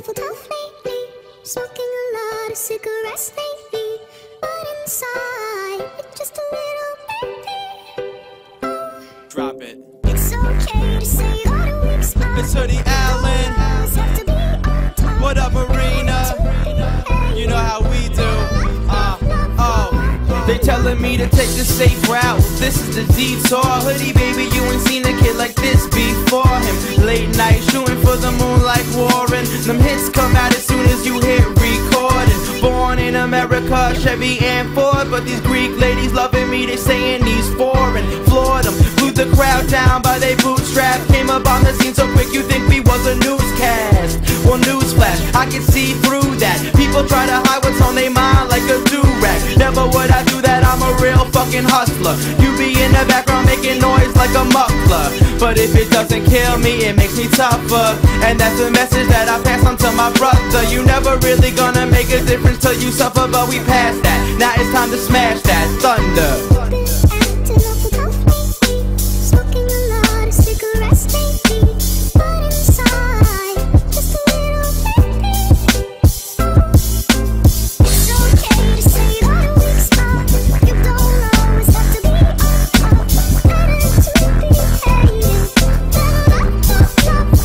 awful tough lately, smoking a lot of cigarettes lately, but inside, it's just a little baby. Oh, drop it. It's okay to say you got a weak spot. It's Hoodie Allen. What up, Marina? You know how we do. They telling me to take the safe route. This is the detour. Hoodie, baby, you ain't seen a kid like this before him. Late night shooting for the moon like Warren. Them hits come out as soon as you hit recording. Born in Chevy and Ford, but these Greek ladies loving me, they saying he's foreign. Floored them, blew the crowd down by they bootstraps. Came up on the scene so quick you think we was a newscast. Well, newsflash, I can see through that. People try to hide what's on their mind like a do-rag. Never would I do that, I'm a real fucking hustler. You be in the background making noise like a muffler, but if it doesn't kill me, it makes me tougher. And that's the message that I pass on to my brother. You never really gonna make a difference till you suffer, but we passed that. Now it's time to smash that thunder. Smoking a lot of cigarettes lately, but inside, just a little baby. It's okay to say that a weak spot. You don't always have to be on top. Better to be hated than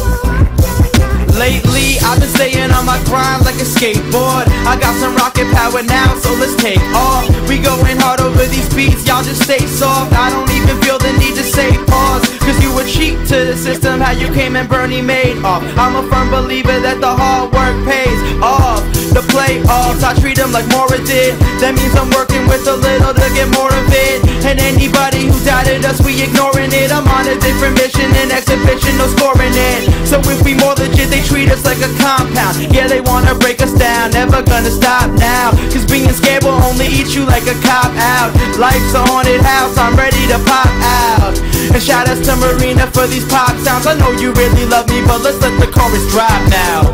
love. Lately, I've been staying on my grind like a skateboard. I got some rocket power now, so let's take off. We going hard over these beats, y'all just stay soft. I don't even feel the need to say pause, cause you were cheap to the system, how you came and Bernie made off. I'm a firm believer that the hard work pays off. The playoffs, I treat them like Mora did. That means I'm working with a little to get more of it. And anybody who doubted us, we ignoring it. I'm on a different mission, an exhibition, no scoring it. So if we more legit, they treat us like a compound. Yeah, they wanna break us down, never gonna stop now. Cause being scared will only eat you like a cop out. Life's a haunted house, I'm ready to pop out. And shout outs to Marina for these pop sounds. I know you really love me, but let's let the chorus drop now.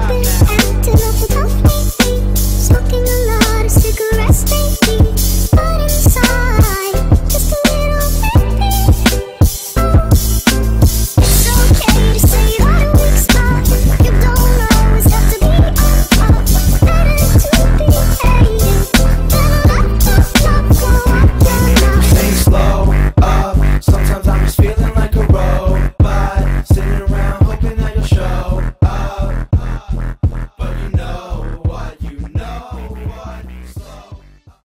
Smoking a lot of cigarettes lately, but inside, just a little baby. It's okay to say that a weak spot. You don't always have to be on top. Better to be hated than Stay slow up, sometimes I'm just feeling like a robot, sitting around